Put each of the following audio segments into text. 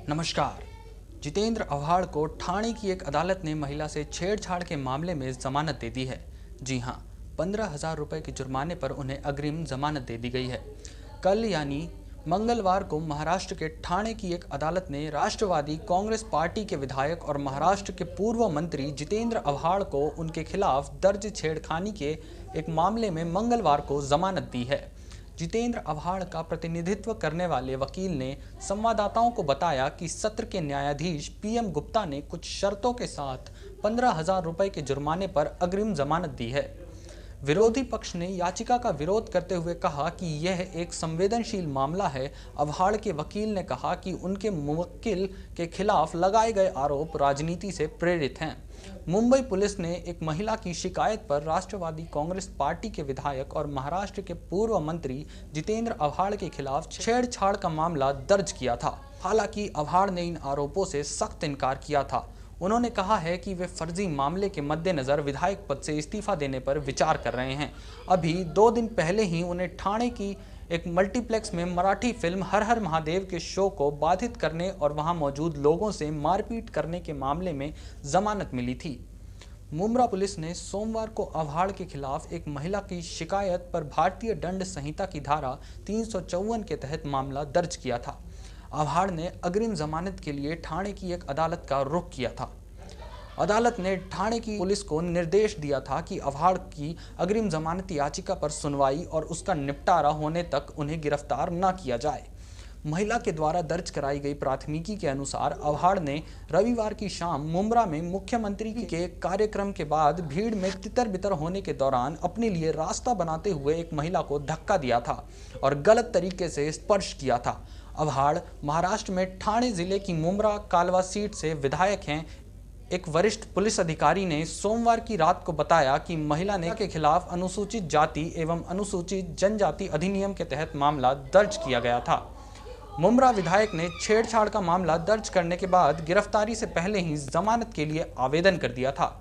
नमस्कार। जितेंद्र आव्हाड को ठाणे की एक अदालत ने महिला से छेड़छाड़ के मामले में जमानत दे दी है। जी हां, 15,000 रुपए के जुर्माने पर उन्हें अग्रिम जमानत दे दी गई है। कल यानी मंगलवार को महाराष्ट्र के ठाणे की एक अदालत ने राष्ट्रवादी कांग्रेस पार्टी के विधायक और महाराष्ट्र के पूर्व मंत्री जितेंद्र आव्हाड को उनके खिलाफ दर्ज छेड़खानी के एक मामले में मंगलवार को जमानत दी है। जितेंद्र आव्हाड का प्रतिनिधित्व करने वाले वकील ने संवाददाताओं को बताया कि सत्र के न्यायाधीश पीएम गुप्ता ने कुछ शर्तों के साथ 15,000 रुपए के जुर्माने पर अग्रिम जमानत दी है। विरोधी पक्ष ने याचिका का विरोध करते हुए कहा कि यह एक संवेदनशील मामला है। आव्हाड के वकील ने कहा कि उनके मुवक्किल के खिलाफ लगाए गए आरोप राजनीति से प्रेरित हैं। मुंबई पुलिस ने एक महिला की शिकायत पर राष्ट्रवादी कांग्रेस पार्टी के विधायक और महाराष्ट्र के पूर्व मंत्री जितेंद्र आव्हाड के खिलाफ छेड़छाड़ का मामला दर्ज किया था। हालांकि आव्हाड ने इन आरोपों से सख्त इनकार किया था। उन्होंने कहा है कि वे फर्जी मामले के मद्देनजर विधायक पद से इस्तीफा देने पर विचार कर रहे हैं। अभी 2 दिन पहले ही उन्हें ठाणे की एक मल्टीप्लेक्स में मराठी फिल्म हर हर महादेव के शो को बाधित करने और वहां मौजूद लोगों से मारपीट करने के मामले में जमानत मिली थी। मुंब्रा पुलिस ने सोमवार को आव्हाड के खिलाफ एक महिला की शिकायत पर भारतीय दंड संहिता की धारा 354 के तहत मामला दर्ज किया था। आव्हाड ने अग्रिम जमानत के लिए ठाणे की एक अदालत का रुख किया था। अदालत ने ठाणे की पुलिस को निर्देश दिया था कि आव्हाड की अग्रिम जमानत याचिका पर सुनवाई और उसका निपटारा होने तक उन्हें गिरफ्तार न किया जाए। महिला के द्वारा दर्ज कराई गई प्राथमिकी के अनुसार आव्हाड ने रविवार की शाम मुंब्रा में मुख्यमंत्री के कार्यक्रम के बाद भीड़ में तितर-बितर होने के दौरान अपने लिए रास्ता बनाते हुए एक महिला को धक्का दिया था और गलत तरीके से स्पर्श किया था। आव्हाड महाराष्ट्र में ठाणे जिले की मुंब्रा कालवा सीट से विधायक हैं। एक वरिष्ठ पुलिस अधिकारी ने सोमवार की रात को बताया कि महिला ने के खिलाफ अनुसूचित जाति एवं अनुसूचित जनजाति अधिनियम के तहत मामला दर्ज किया गया था। मुंब्रा विधायक ने छेड़छाड़ का मामला दर्ज करने के बाद गिरफ्तारी से पहले ही जमानत के लिए आवेदन कर दिया था।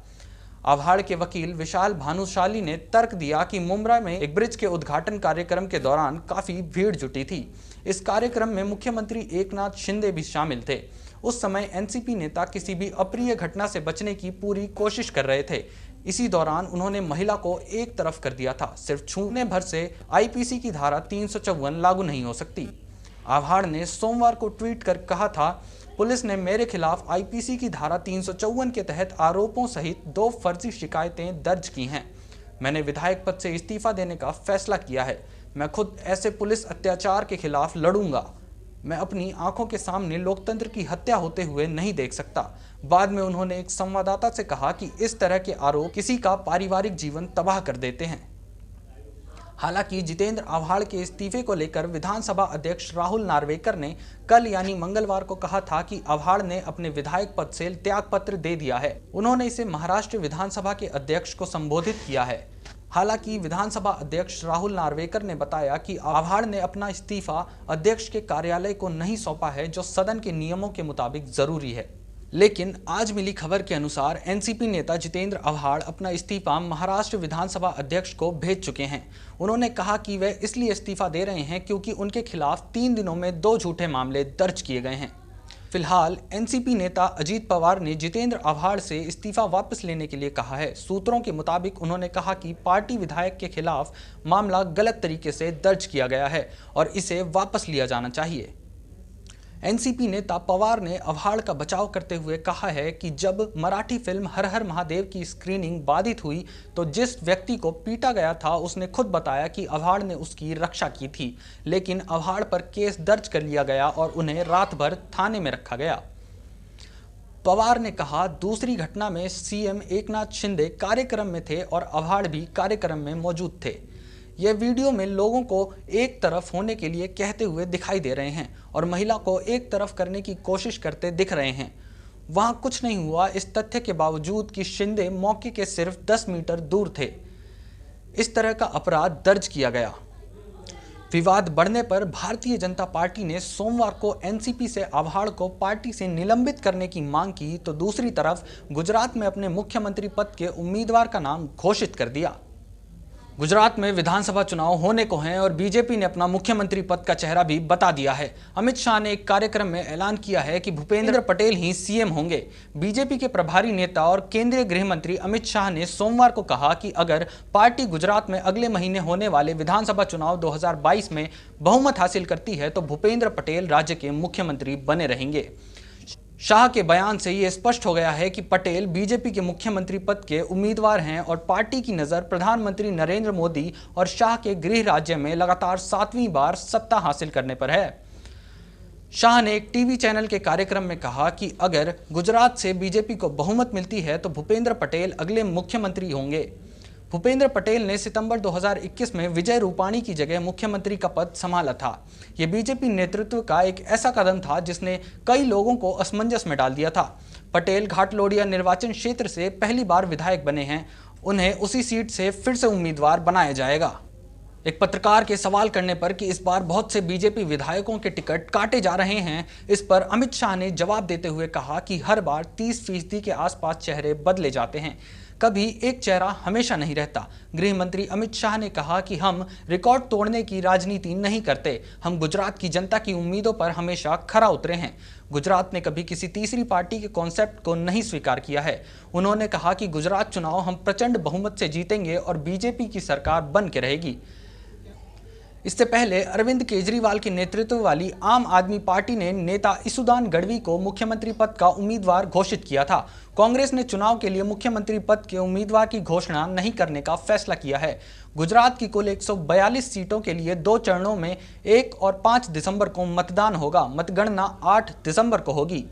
आव्हाड के वकील विशाल भानुशाली ने तर्क दिया कि मुंब्रा में एक ब्रिज के उद्घाटन कार्यक्रम के दौरान काफी भीड़ जुटी थी। इस कार्यक्रम में मुख्यमंत्री एकनाथ शिंदे भी शामिल थे। उस समय एनसीपी नेता किसी भी अप्रिय घटना से बचने की पूरी कोशिश कर रहे थे। इसी दौरान उन्होंने महिला को एक तरफ कर दिया था। सिर्फ छूने भर से आईपीसी की धारा 354 लागू नहीं हो सकती। आव्हाड ने सोमवार को ट्वीट कर कहा था, पुलिस ने मेरे खिलाफ आईपीसी की धारा 354 के तहत आरोपों सहित 2 फर्जी शिकायतें दर्ज की हैं। मैंने विधायक पद से इस्तीफा देने का फैसला किया है। मैं खुद ऐसे पुलिस अत्याचार के खिलाफ लड़ूंगा। मैं अपनी आंखों के सामने लोकतंत्र की हत्या होते हुए नहीं देख सकता। बाद में उन्होंने एक संवाददाता से कहा कि इस तरह के आरोप किसी का पारिवारिक जीवन तबाह कर देते हैं। हालांकि जितेंद्र आव्हाड के इस्तीफे को लेकर विधानसभा अध्यक्ष राहुल नार्वेकर ने कल यानी मंगलवार को कहा था कि आव्हाड ने अपने विधायक पद से त्यागपत्र दे दिया है। उन्होंने इसे महाराष्ट्र विधानसभा के अध्यक्ष को संबोधित किया है। हालांकि विधानसभा अध्यक्ष राहुल नार्वेकर ने बताया कि आव्हाड ने अपना इस्तीफा अध्यक्ष के कार्यालय को नहीं सौंपा है, जो सदन के नियमों के मुताबिक जरूरी है। लेकिन आज मिली खबर के अनुसार एनसीपी नेता जितेंद्र आव्हाड अपना इस्तीफा महाराष्ट्र विधानसभा अध्यक्ष को भेज चुके हैं। उन्होंने कहा कि वे इसलिए इस्तीफा दे रहे हैं क्योंकि उनके खिलाफ 3 दिनों में 2 झूठे मामले दर्ज किए गए हैं। फिलहाल एनसीपी नेता अजीत पवार ने जितेंद्र आव्हाड से इस्तीफा वापस लेने के लिए कहा है। सूत्रों के मुताबिक उन्होंने कहा कि पार्टी विधायक के खिलाफ मामला गलत तरीके से दर्ज किया गया है और इसे वापस लिया जाना चाहिए। एनसीपी नेता पवार ने आव्हाड का बचाव करते हुए कहा है कि जब मराठी फिल्म हर हर महादेव की स्क्रीनिंग बाधित हुई तो जिस व्यक्ति को पीटा गया था उसने खुद बताया कि आव्हाड ने उसकी रक्षा की थी, लेकिन आव्हाड पर केस दर्ज कर लिया गया और उन्हें रात भर थाने में रखा गया। पवार ने कहा, दूसरी घटना में सीएम एकनाथ शिंदे कार्यक्रम में थे और आव्हाड भी कार्यक्रम में मौजूद थे। यह वीडियो में लोगों को एक तरफ होने के लिए कहते हुए दिखाई दे रहे हैं और महिला को एक तरफ करने की कोशिश करते दिख रहे हैं। वहां कुछ नहीं हुआ, इस तथ्य के बावजूद कि शिंदे मौके के सिर्फ 10 मीटर दूर थे। इस तरह का अपराध दर्ज किया गया। विवाद बढ़ने पर भारतीय जनता पार्टी ने सोमवार को एनसीपी से आव्हाड को पार्टी से निलंबित करने की मांग की, तो दूसरी तरफ गुजरात में अपने मुख्यमंत्री पद के उम्मीदवार का नाम घोषित कर दिया। गुजरात में विधानसभा चुनाव होने को हैं और बीजेपी ने अपना मुख्यमंत्री पद का चेहरा भी बता दिया है। अमित शाह ने एक कार्यक्रम में ऐलान किया है कि भूपेंद्र पटेल ही सीएम होंगे। बीजेपी के प्रभारी नेता और केंद्रीय गृह मंत्री अमित शाह ने सोमवार को कहा कि अगर पार्टी गुजरात में अगले महीने होने वाले विधानसभा चुनाव 2022 में बहुमत हासिल करती है तो भूपेंद्र पटेल राज्य के मुख्यमंत्री बने रहेंगे। शाह के बयान से ये स्पष्ट हो गया है कि पटेल बीजेपी के मुख्यमंत्री पद के उम्मीदवार हैं और पार्टी की नज़र प्रधानमंत्री नरेंद्र मोदी और शाह के गृह राज्य में लगातार 7वीं बार सत्ता हासिल करने पर है। शाह ने एक टीवी चैनल के कार्यक्रम में कहा कि अगर गुजरात से बीजेपी को बहुमत मिलती है तो भूपेंद्र पटेल अगले मुख्यमंत्री होंगे। भूपेंद्र पटेल ने सितंबर 2021 में विजय रूपाणी की जगह मुख्यमंत्री का पद संभाला था। ये बीजेपी नेतृत्व का एक ऐसा कदम था जिसने कई लोगों को असमंजस में डाल दिया था। पटेल घाटलोडिया निर्वाचन क्षेत्र से पहली बार विधायक बने हैं। उन्हें उसी सीट से फिर से उम्मीदवार बनाया जाएगा। एक पत्रकार के सवाल करने पर कि इस बार बहुत से बीजेपी विधायकों के टिकट काटे जा रहे हैं, इस पर अमित शाह ने जवाब देते हुए कहा कि हर बार 30% के आसपास चेहरे बदले जाते हैं, कभी एक चेहरा हमेशा नहीं रहता। गृह मंत्री अमित शाह ने कहा कि हम रिकॉर्ड तोड़ने की राजनीति नहीं करते, हम गुजरात की जनता की उम्मीदों पर हमेशा खरा उतरे हैं। गुजरात ने कभी किसी तीसरी पार्टी के कॉन्सेप्ट को नहीं स्वीकार किया है। उन्होंने कहा कि गुजरात चुनाव हम प्रचंड बहुमत से जीतेंगे और बीजेपी की सरकार बन के रहेगी। इससे पहले अरविंद केजरीवाल के नेतृत्व वाली आम आदमी पार्टी ने नेता इसुदान गढ़वी को मुख्यमंत्री पद का उम्मीदवार घोषित किया था। कांग्रेस ने चुनाव के लिए मुख्यमंत्री पद के उम्मीदवार की घोषणा नहीं करने का फैसला किया है। गुजरात की कुल 142 सीटों के लिए 2 चरणों में 1 और 5 दिसंबर को मतदान होगा। मतगणना 8 दिसंबर को होगी।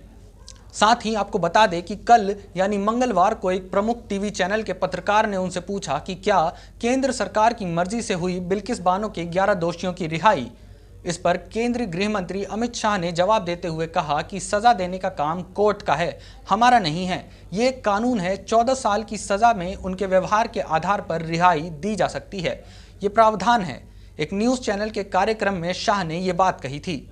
साथ ही आपको बता दें कि कल यानी मंगलवार को एक प्रमुख टीवी चैनल के पत्रकार ने उनसे पूछा कि क्या केंद्र सरकार की मर्जी से हुई बिल्किस बानो के 11 दोषियों की रिहाई। इस पर केंद्रीय गृह मंत्री अमित शाह ने जवाब देते हुए कहा कि सजा देने का काम कोर्ट का है, हमारा नहीं है। ये एक कानून है। 14 साल की सजा में उनके व्यवहार के आधार पर रिहाई दी जा सकती है, ये प्रावधान है। एक न्यूज़ चैनल के कार्यक्रम में शाह ने ये बात कही थी।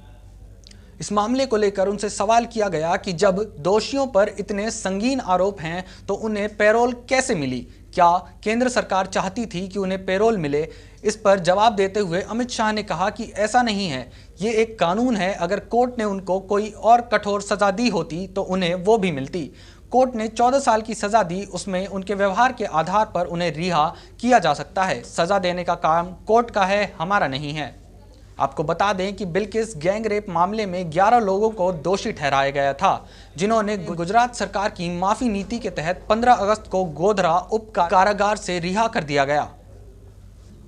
इस मामले को लेकर उनसे सवाल किया गया कि जब दोषियों पर इतने संगीन आरोप हैं तो उन्हें पैरोल कैसे मिली, क्या केंद्र सरकार चाहती थी कि उन्हें पैरोल मिले। इस पर जवाब देते हुए अमित शाह ने कहा कि ऐसा नहीं है, ये एक कानून है। अगर कोर्ट ने उनको कोई और कठोर सजा दी होती तो उन्हें वो भी मिलती। कोर्ट ने 14 साल की सजा दी, उसमें उनके व्यवहार के आधार पर उन्हें रिहा किया जा सकता है। सजा देने का काम कोर्ट का है, हमारा नहीं है। आपको बता दें कि बिल्किस गैंग रेप मामले में 11 लोगों को दोषी ठहराया गया था, जिन्होंने गुजरात सरकार की माफी नीति के तहत 15 अगस्त को गोधरा उप कारागार से रिहा कर दिया गया।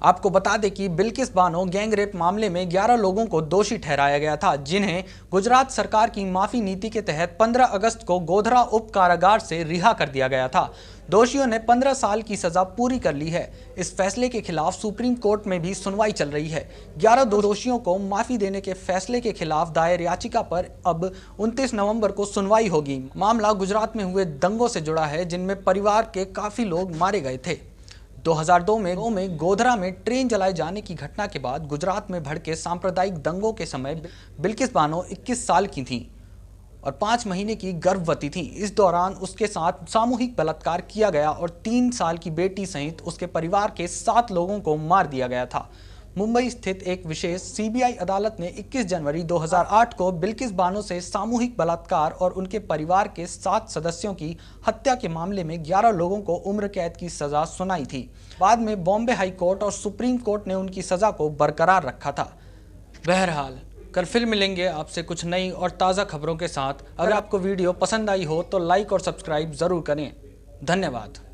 आपको बता दें कि बिल्किस बानो गैंग रेप मामले में 11 लोगों को दोषी ठहराया गया था, जिन्हें गुजरात सरकार की माफी नीति के तहत 15 अगस्त को गोधरा उप कारागार से रिहा कर दिया गया था। दोषियों ने 15 साल की सजा पूरी कर ली है। इस फैसले के खिलाफ सुप्रीम कोर्ट में भी सुनवाई चल रही है। 11 दोषियों को माफी देने के फैसले के खिलाफ दायर याचिका पर अब 29 नवंबर को सुनवाई होगी। मामला गुजरात में हुए दंगों से जुड़ा है, जिनमें परिवार के काफी लोग मारे गए थे। 2002 में गोधरा में ट्रेन जलाए जाने की घटना के बाद गुजरात में भड़के सांप्रदायिक दंगों के समय बिल्किस बानो 21 साल की थीं और 5 महीने की गर्भवती थी। इस दौरान उसके साथ सामूहिक बलात्कार किया गया और 3 साल की बेटी सहित उसके परिवार के 7 लोगों को मार दिया गया था। मुंबई स्थित एक विशेष सीबीआई अदालत ने 21 जनवरी 2008 को बिल्किस बानो से सामूहिक बलात्कार और उनके परिवार के 7 सदस्यों की हत्या के मामले में 11 लोगों को उम्र कैद की सजा सुनाई थी। बाद में बॉम्बे हाई कोर्ट और सुप्रीम कोर्ट ने उनकी सजा को बरकरार रखा था। बहरहाल कल फिर मिलेंगे आपसे कुछ नई और ताज़ा खबरों के साथ। अगर आपको वीडियो पसंद आई हो तो लाइक और सब्सक्राइब ज़रूर करें। धन्यवाद।